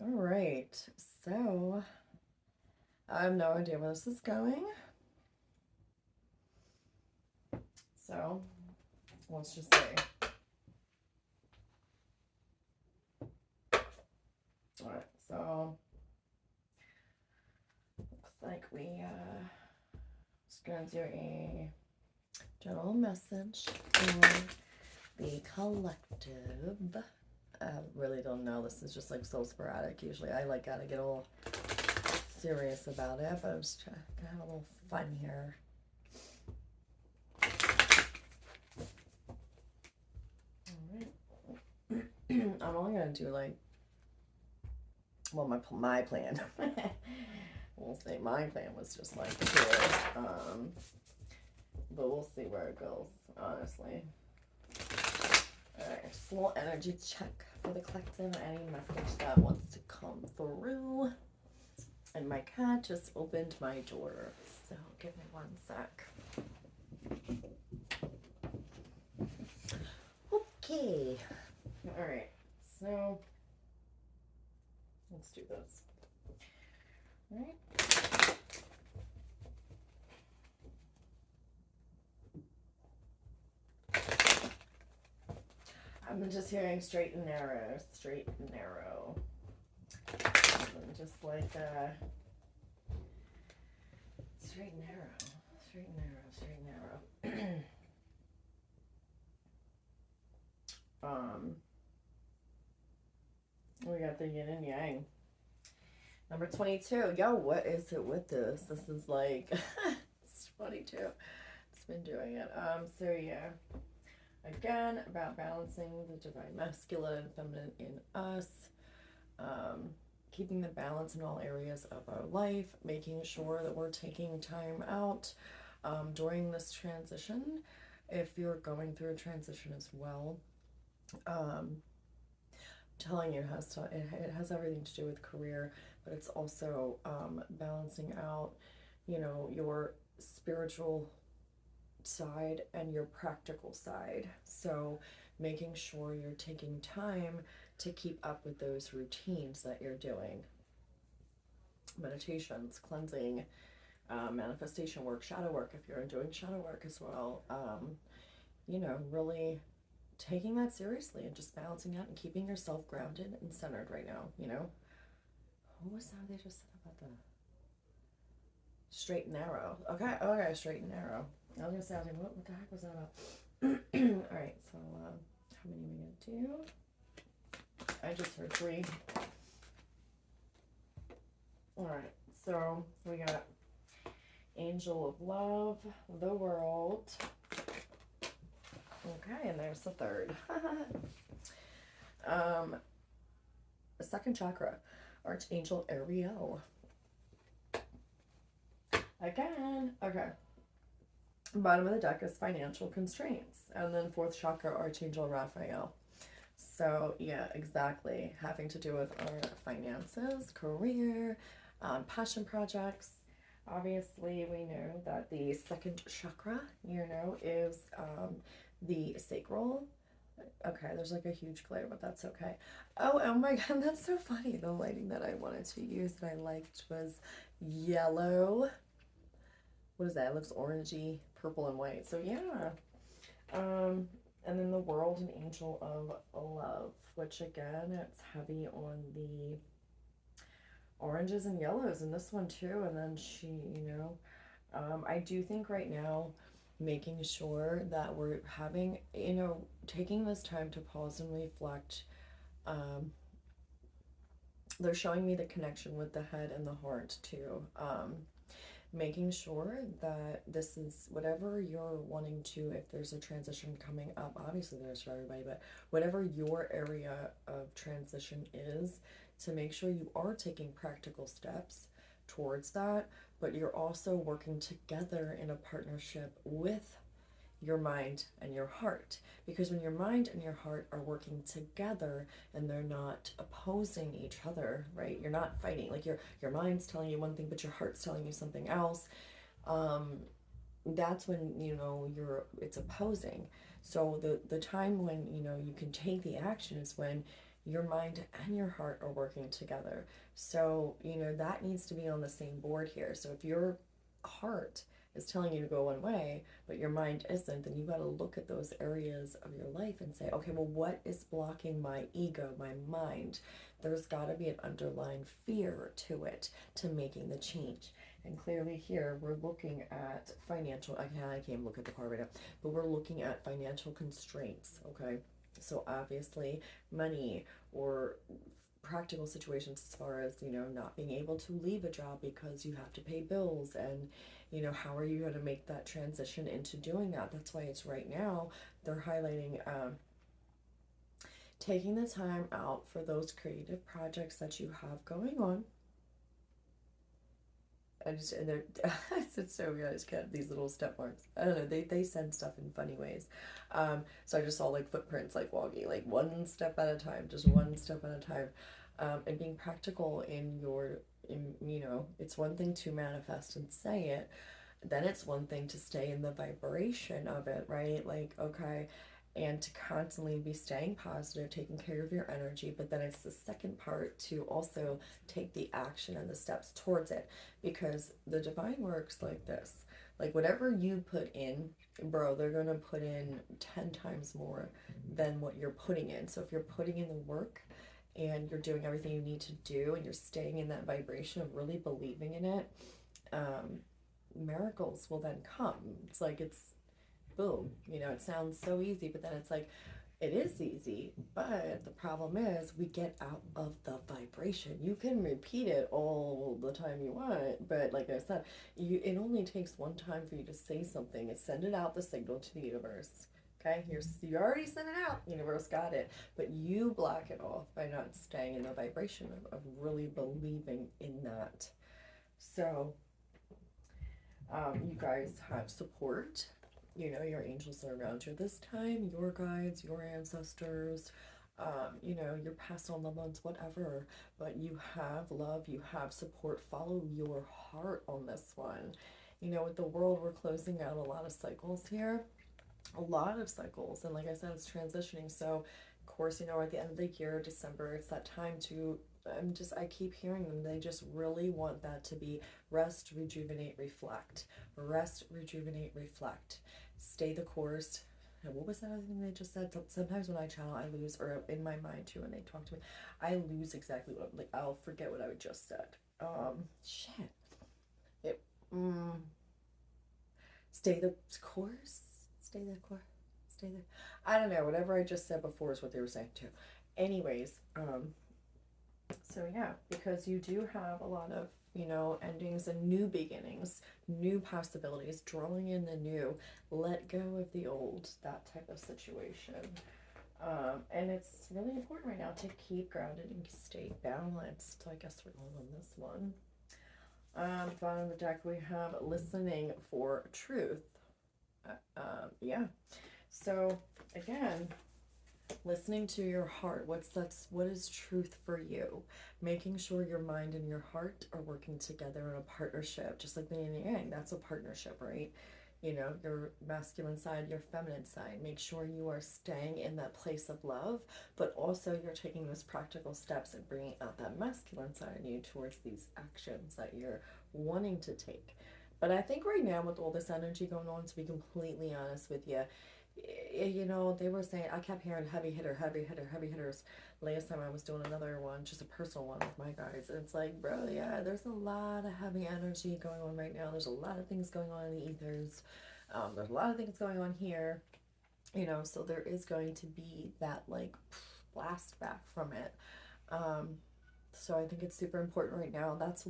All right, so I have no idea where this is going. So let's just see. All right, so looks like we just gonna do a general message for the collective. I really don't know. This is just like so sporadic. Usually I like gotta get all serious about it, but I'm just trying to have a little fun here. I'm only gonna do like, well, my plan. We'll say my plan was just like here, but we'll see where it goes. Honestly, all right, just a little energy check for the collective. Any message that wants to come through. And my cat just opened my door, so give me one sec. Okay. All right. So let's do this. All right. I'm just hearing straight and narrow, straight and narrow. And just like straight and narrow, straight and narrow, straight and narrow. We got the yin and yang. Number 22. Yo, what is it with this? This is like it's 22. It's been doing it. So yeah. Again, about balancing the divine masculine and feminine in us. Keeping the balance in all areas of our life, making sure that we're taking time out during this transition. If you're going through a transition as well, telling you it has everything to do with career, but it's also balancing out, your spiritual side and your practical side. So making sure you're taking time to keep up with those routines that you're doing. Meditations, cleansing, manifestation work, shadow work, if you're doing shadow work as well. Really taking that seriously and just balancing out and keeping yourself grounded and centered right now. What was that they just said about the straight and narrow? Okay, straight and narrow. I was gonna say, I was like, what the heck was that about? All right, so how many are we gonna do? I just heard 3. All right, so we got Angel of Love, the World. Okay, and there's the 3rd. Second chakra, Archangel Ariel. Again, okay. Bottom of the deck is financial constraints, and then 4th chakra, Archangel Raphael. So yeah, exactly, having to do with our finances, career, passion projects. Obviously, we know that the 2nd chakra, is the sacral. Okay, there's like a huge glare, but that's okay. Oh my god, that's so funny. The lighting that I wanted to use that I liked was yellow. What is that? It looks orangey, purple, and white. So yeah. And then the World and Angel of Love, which again, it's heavy on the oranges and yellows in this one too. And then I do think right now, making sure that we're having, taking this time to pause and reflect. They're showing me the connection with the head and the heart too. Making sure that this is whatever you're wanting to, if there's a transition coming up, obviously there's for everybody, but whatever your area of transition is, to make sure you are taking practical steps towards that, but you're also working together in a partnership with your mind and your heart, because when your mind and your heart are working together and they're not opposing each other, right, you're not fighting, like your mind's telling you one thing but your heart's telling you something else, that's when it's opposing. So the time when you can take the action is when your mind and your heart are working together. So, you know, that needs to be on the same board here. So if your heart is telling you to go one way, but your mind isn't, then you got to look at those areas of your life and say, okay, well, what is blocking my ego, my mind? There's got to be an underlying fear to it, to making the change. And clearly here we're looking at financial, I can't look at the card right now, but we're looking at financial constraints, okay? So obviously money or practical situations as far as, you know, not being able to leave a job because you have to pay bills, and, you know, how are you going to make that transition into doing that? That's why it's right now they're highlighting taking the time out for those creative projects that you have going on. And they're it's so weird. I just get these little step marks. I don't know. They send stuff in funny ways. So I just saw like footprints, like walking, like one step at a time, just one step at a time, and being practical in your, you know, it's one thing to manifest and say it, then it's one thing to stay in the vibration of it, right? Like, okay, and to constantly be staying positive, taking care of your energy. But then it's the second part to also take the action and the steps towards it, because the divine works like this. Like, whatever you put in, bro, they're going to put in 10 times more than what you're putting in. So if you're putting in the work and you're doing everything you need to do and you're staying in that vibration of really believing in it, miracles will then come. It's like, it's boom, you know, it sounds so easy, but then it's like, it is easy, but the problem is we get out of the vibration. You can repeat it all the time you want, but like I said, it only takes one time for you to say something and send it out, the signal to the universe. Okay, you already sent it out, universe got it, but you block it off by not staying in the vibration of really believing in that. So you guys have support. You know, your angels are around you this time, your guides, your ancestors, you know, your past on loved ones, whatever. But you have love, you have support. Follow your heart on this one. You know, with the world, we're closing out a lot of cycles here, a lot of cycles. And like I said, it's transitioning. So, of course, you know, at the end of the year, December, it's that time to, I keep hearing them. They just really want that to be rest, rejuvenate, reflect. Rest, rejuvenate, reflect. Stay the course. And what was that other thing they just said? Sometimes when I channel, I lose, or in my mind too, when they talk to me, I lose exactly what I'm like. I'll forget what I just said. Shit. It. Stay the course. Stay the course. Stay the. I don't know. Whatever I just said before is what they were saying too. Anyways, so yeah, because you do have a lot of, you know, endings and new beginnings, new possibilities, drawing in the new, let go of the old, that type of situation. And it's really important right now to keep grounded and stay balanced. I guess we're going on this one. Bottom of the deck, we have listening for truth. Yeah. So again, listening to your heart. What is truth for you? Making sure your mind and your heart are working together in a partnership, just like the yin and yang. That's a partnership, right? You know, your masculine side, your feminine side. Make sure you are staying in that place of love, but also you're taking those practical steps and bringing out that masculine side in you towards these actions that you're wanting to take. But I think right now, with all this energy going on, to be completely honest with you, you know, they were saying, I kept hearing heavy hitter, heavy hitter, heavy hitters. Last time I was doing another one, just a personal one with my guys. And it's like, bro, yeah, there's a lot of heavy energy going on right now. There's a lot of things going on in the ethers. There's a lot of things going on here, you know, so there is going to be that like blast back from it. So I think it's super important right now. That is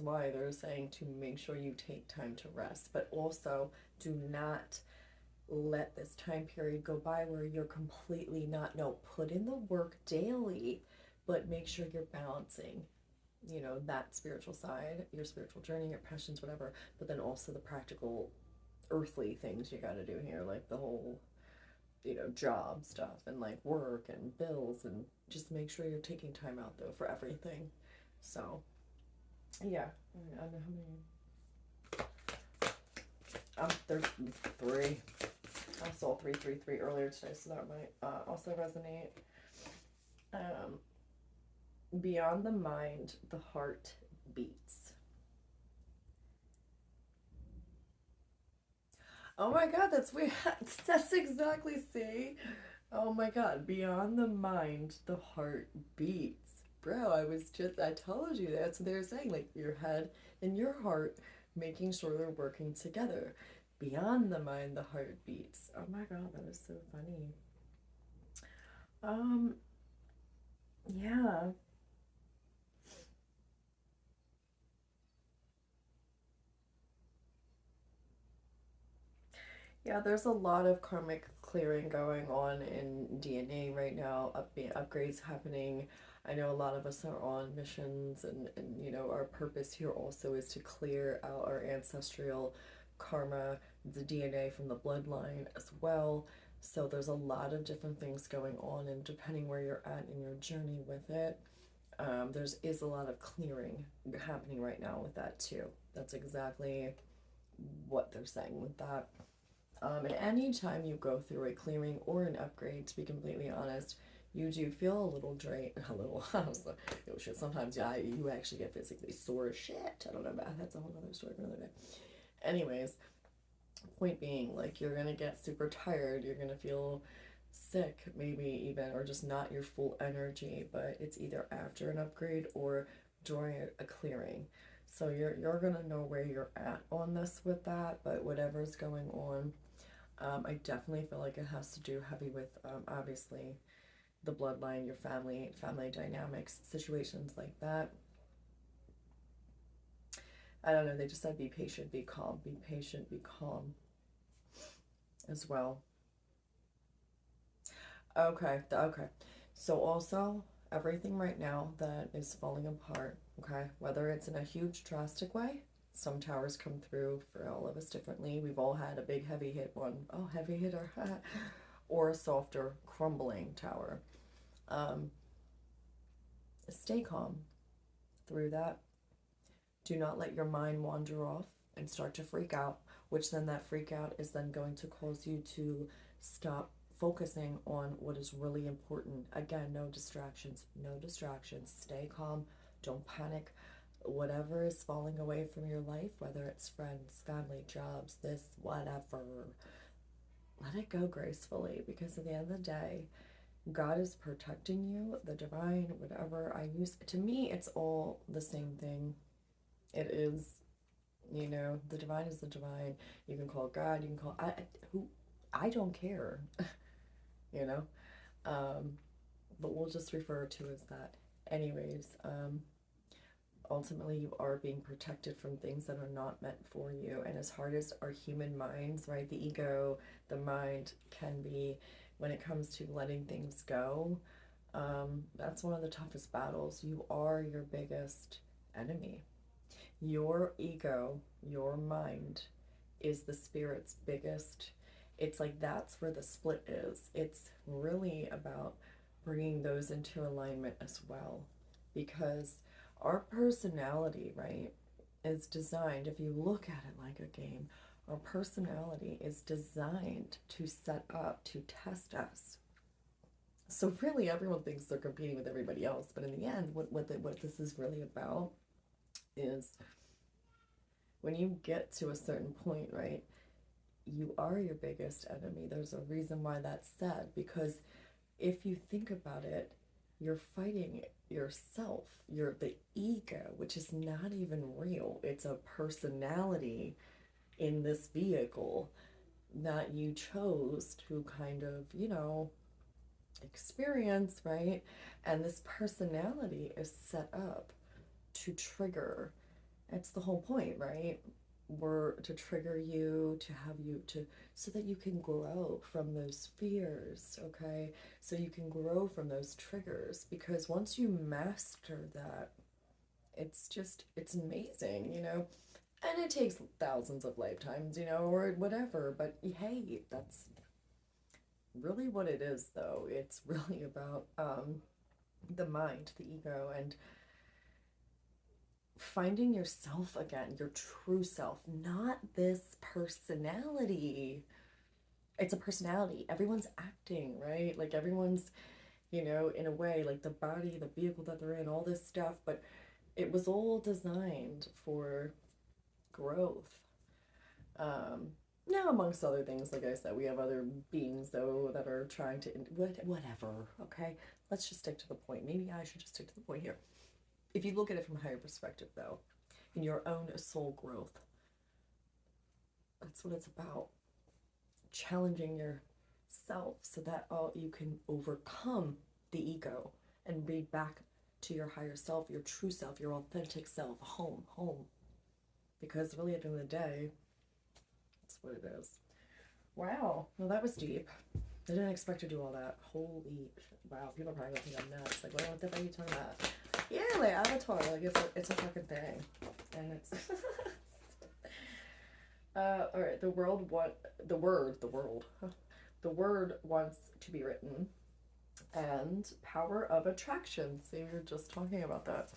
why they're saying to make sure you take time to rest, but also do not let this time period go by where you're completely not, no, put in the work daily, but make sure you're balancing, you know, that spiritual side, your spiritual journey, your passions, whatever, but then also the practical earthly things you got to do here, like the whole, you know, job stuff and like work and bills, and just make sure you're taking time out though for everything. So yeah, I don't know how many. There's 3. I saw 333 earlier today, so that might also resonate. Um, beyond the mind, the heart beats. Oh my God, that's weird. That's exactly, see? Oh my God, beyond the mind, the heart beats. Bro, I told you that's what they were saying. Like your head and your heart making sure they're working together. Beyond the mind, the heart beats. Oh my God, that is so funny. Um, yeah. Yeah, there's a lot of karmic clearing going on in DNA right now, upgrades happening. I know a lot of us are on missions, and our purpose here also is to clear out our ancestral karma, the DNA from the bloodline as well. So there's a lot of different things going on, and depending where you're at in your journey with it, there's is a lot of clearing happening right now with that too. That's exactly what they're saying with that. And anytime you go through a clearing or an upgrade, to be completely honest, you do feel a little drained. A little, I was like, oh shit, sometimes, yeah, you actually get physically sore as shit. I don't know about that's a whole other story for another day. Anyways, point being, like, you're gonna get super tired, you're gonna feel sick, maybe even, or just not your full energy, but it's either after an upgrade or during a clearing. So you're gonna know where you're at on this with that, but whatever's going on, I definitely feel like it has to do heavy with obviously the bloodline, your family dynamics, situations like that. I don't know. They just said be patient, be calm, be patient, be calm as well. Okay, okay. So also everything right now that is falling apart. Okay, whether it's in a huge drastic way. Some towers come through for all of us differently. We've all had a big heavy hit one. Oh, heavy hitter. Or a softer crumbling tower. Um, Stay calm through that. Do not let your mind wander off and start to freak out, which then that freak out is then going to cause you to stop focusing on what is really important. Again, no distractions, no distractions. Stay calm, don't panic. Whatever is falling away from your life, whether it's friends, family, jobs, this, whatever, let it go gracefully, because at the end of the day, God is protecting you, the divine, whatever I use. To me, it's all the same thing. It is, the divine is the divine. You can call it God, you can call who, I don't care, you know. Um, but we'll just refer to as that. Anyways, ultimately you are being protected from things that are not meant for you. And as hard as our human minds, right, the ego, the mind can be when it comes to letting things go, that's one of the toughest battles. You are your biggest enemy. Your ego, your mind, is the spirit's biggest. It's like that's where the split is. It's really about bringing those into alignment as well. Because our personality, right, is designed, if you look at it like a game, our personality is designed to set up, to test us. So really, everyone thinks they're competing with everybody else, but in the end, what this is really about is when you get to a certain point, right, you are your biggest enemy. There's a reason why that's said, because if you think about it, you're fighting yourself. You're the ego, which is not even real. It's a personality in this vehicle that you chose to kind of, experience, right? And this personality is set up to trigger. That's the whole point, right? We're to trigger you, to have you to, so that you can grow from those fears, okay? So you can grow from those triggers, because once you master that, it's amazing, And it takes thousands of lifetimes, or whatever, but hey, that's really what it is, though. It's really about the mind, the ego, and finding yourself again, your true self, not this personality. It's a personality. Everyone's acting, right? Like everyone's you know, in a way, like the body, the vehicle that they're in, all this stuff, but it was all designed for growth. Um, Now, amongst other things, like I said, we have other beings though that are trying to whatever. Okay, let's just stick to the point. Maybe I should just stick to the point here. If you look at it from a higher perspective, though, in your own soul growth, that's what it's about. Challenging yourself so that you can overcome the ego and be back to your higher self, your true self, your authentic self, home. Because really, at the end of the day, that's what it is. Wow. Well, that was deep. I didn't expect to do all that. Holy shit. Wow. People probably gonna think I'm nuts. Like, what the fuck are you talking about? Yeah, like Avatar. Like, it's a fucking thing. And it's... all right. The word wants to be written. And power of attraction. So you're just talking about that.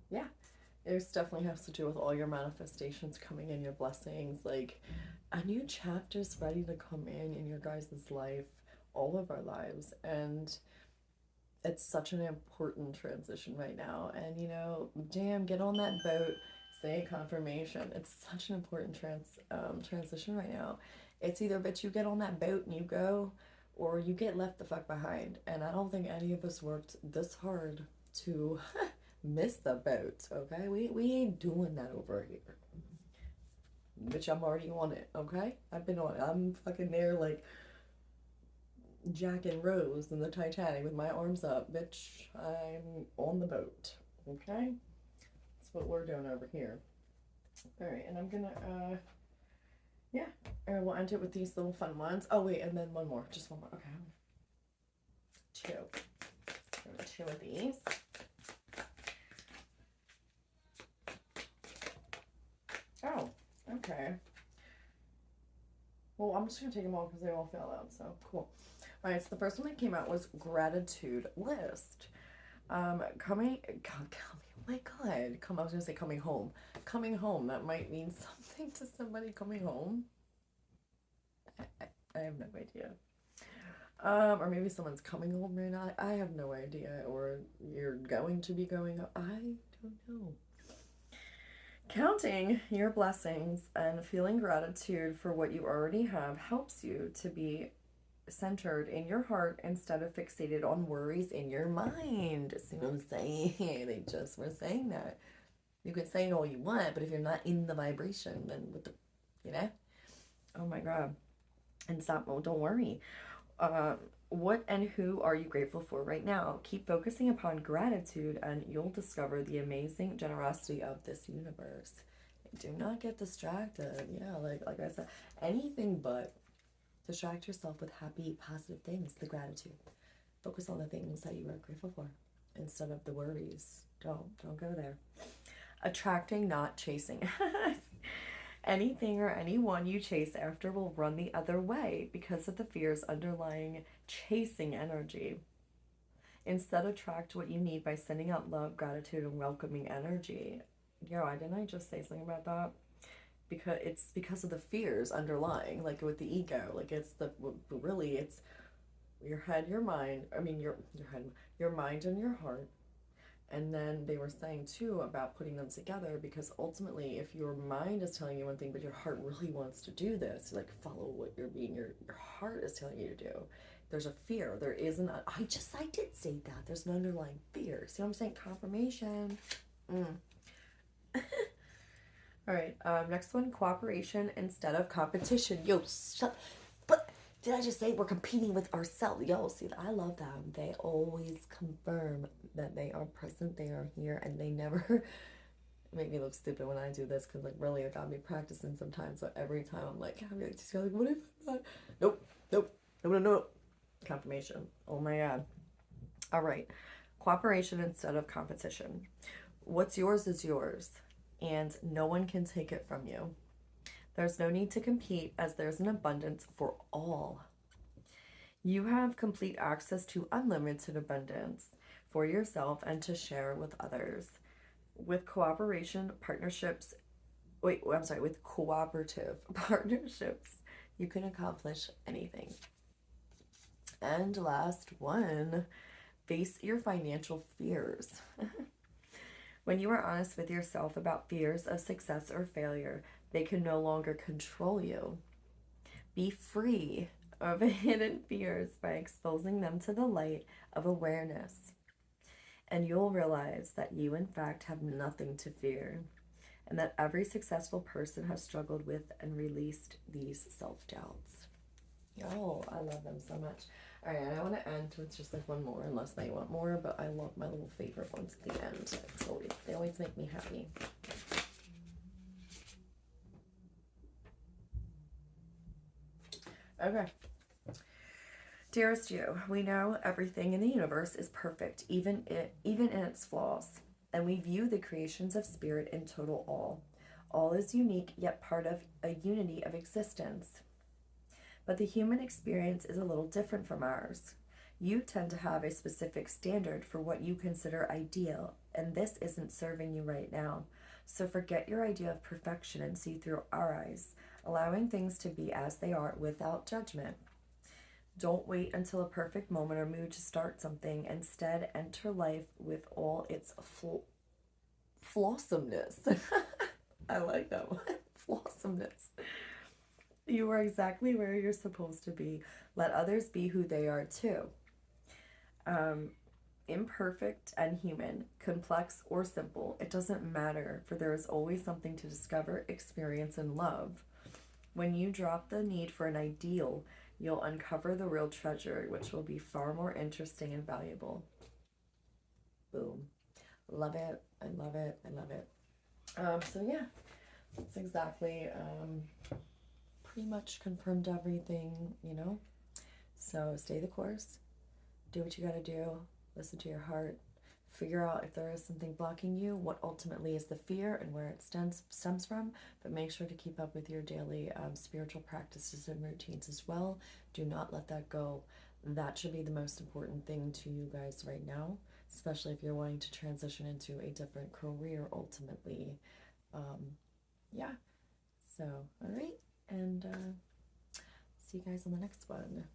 Yeah. It definitely has to do with all your manifestations coming in, your blessings. Like, a new chapter's ready to come in your guys' life, all of our lives. And it's such an important transition right now. And, you know, damn, get on that boat, say confirmation. It's such an important transition right now. It's either, bitch, you get on that boat and you go, or you get left the fuck behind. And I don't think any of us worked this hard to miss the boat, okay? We ain't doing that over here. Bitch, I'm already on it, okay? I've been on it. I'm fucking there like Jack and Rose in the Titanic with my arms up. Bitch, I'm on the boat, okay? That's what we're doing over here. All right, and I'm gonna, yeah, we'll end it with these little fun ones. Oh, wait, and then one more. Just one more. Okay. Two. Two of these. Oh, okay. Well, I'm just going to take them all because they all fell out, so cool. All right, so the first one that came out was gratitude list. Coming, oh my God, I was going to say coming home. Coming home, that might mean something to somebody coming home. I have no idea. Or maybe someone's coming home right now. I have no idea. Or you're going to be going home. I don't know. Counting your blessings and feeling gratitude for what you already have helps you to be centered in your heart instead of fixated on worries in your mind. See what I'm saying? They just were saying that. You can say it all you want, but if you're not in the vibration, then what the, you know? Oh my God. And stop, oh, don't worry. What and who are you grateful for right now? Keep focusing upon gratitude and you'll discover the amazing generosity of this universe. Do not get distracted. Yeah, like I said, anything but distract yourself with happy, positive things, the gratitude. Focus on the things that you are grateful for instead of the worries. Don't go there. Attracting, not chasing. Anything or anyone you chase after will run the other way because of the fears underlying chasing energy. Instead, attract what you need by sending out love, gratitude, and welcoming energy. Yo, didn't I just say something about that? Because it's because of the fears underlying, like with the ego. Like it's really it's your head, your mind. I mean your head, your mind, and your heart. And then they were saying too about putting them together because ultimately, if your mind is telling you one thing, but your heart really wants to do this, like follow what your heart is telling you to do. There's a fear. There isn't. I did say that. There's an underlying fear. See what I'm saying? Confirmation. All right. Next one, cooperation instead of competition. Yo, shut. But did I just say we're competing with ourselves? Yo, see, I love them. They always confirm that they are present, they are here, and they never make me look stupid when I do this because, like, really, like, I'll be practicing sometimes. So every time I'm like, I'll be like, what if I'm not? Nope. Confirmation. Oh my God. All right. Cooperation instead of competition. What's yours is yours, and no one can take it from you. There's no need to compete as there's an abundance for all. You have complete access to unlimited abundance for yourself and to share with others. With cooperative partnerships, You can accomplish anything. And last one, face your financial fears. When you are honest with yourself about fears of success or failure, they can no longer control you. Be free of hidden fears by exposing them to the light of awareness. And you'll realize that you, in fact, have nothing to fear, and that every successful person has struggled with and released these self doubts. Oh, I love them so much. All right, and I want to end with just like one more, unless they want more, but I love my little favorite ones at the end. They always make me happy. Okay. Dearest you, we know everything in the universe is perfect, even in its flaws, and we view the creations of spirit in total awe. All is unique, yet part of a unity of existence. But the human experience is a little different from ours. You tend to have a specific standard for what you consider ideal, and this isn't serving you right now. So forget your idea of perfection and see through our eyes, allowing things to be as they are without judgment. Don't wait until a perfect moment or mood to start something. Instead, enter life with all its flossomeness. I like that one. Flossomeness. You are exactly where you're supposed to be. Let others be who they are too. Imperfect and human, complex or simple, it doesn't matter, for there is always something to discover, experience, and love. When you drop the need for an ideal, you'll uncover the real treasure, which will be far more interesting and valuable. Boom. Love it. I love it. I love it. So yeah, that's exactly pretty much confirmed everything, you know. So stay the course. Do what you gotta do. Listen to your heart. Figure out if there is something blocking you, what ultimately is the fear and where it stems from. But make sure to keep up with your daily spiritual practices and routines as well. Do not let that go. That should be the most important thing to you guys right now, especially if you're wanting to transition into a different career ultimately. Yeah. So, all right. And see you guys on the next one.